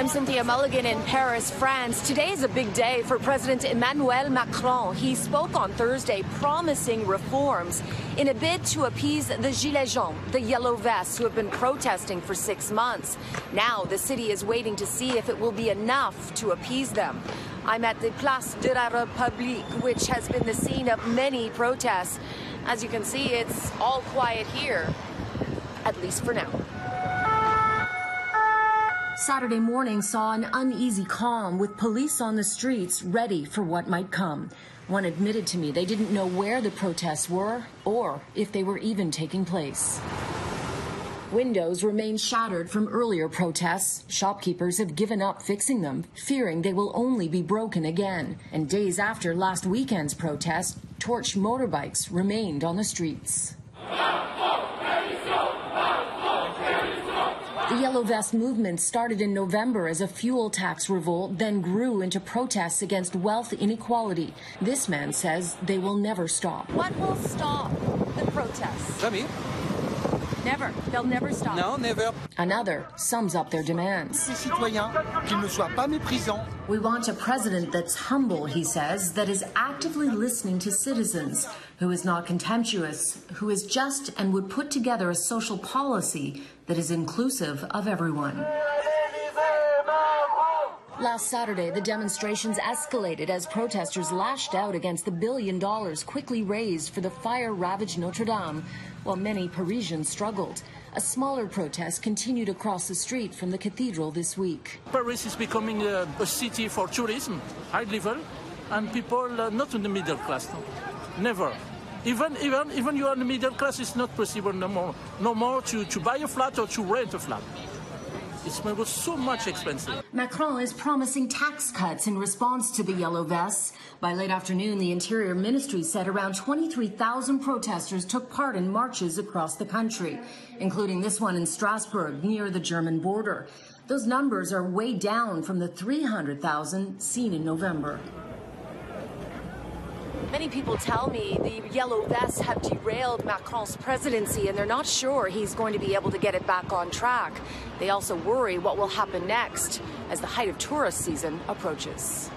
I'm Cynthia Mulligan in Paris, France. Today is a big day for President Emmanuel Macron. He spoke on Thursday promising reforms in a bid to appease the Gilets jaunes, the yellow vests who have been protesting for 6 months. Now the city is waiting to see if it will be enough to appease them. I'm at the Place de la République, which has been the scene of many protests. As you can see, it's all quiet here, at least for now. Saturday morning saw an uneasy calm with police on the streets ready for what might come. One admitted to me they didn't know where the protests were or if they were even taking place. Windows remain shattered from earlier protests. Shopkeepers have given up fixing them, fearing they will only be broken again. And days after last weekend's protest, torched motorbikes remained on the streets. The Yellow Vest movement started in November as a fuel tax revolt, then grew into protests against wealth inequality. This man says they will never stop. What will stop the protests? Jamais. Never. They'll never stop. No, never. Another sums up their demands. We want a president that's humble, he says, that is actively listening to citizens, who is not contemptuous, who is just and would put together a social policy that is inclusive of everyone. Last Saturday, the demonstrations escalated as protesters lashed out against the $1 billion quickly raised for the fire-ravaged Notre Dame, while many Parisians struggled. A smaller protest continued across the street from the cathedral this week. Paris is becoming a city for tourism, high level, and people not in the middle class. No. Never. Even you are in the middle class, it's not possible no more. No more to buy a flat or to rent a flat. It's so much expensive. Macron is promising tax cuts in response to the yellow vests. By late afternoon, the Interior Ministry said around 23,000 protesters took part in marches across the country, including this one in Strasbourg near the German border. Those numbers are way down from the 300,000 seen in November. Many people tell me the yellow vests have derailed Macron's presidency and they're not sure he's going to be able to get it back on track. They also worry what will happen next as the height of tourist season approaches.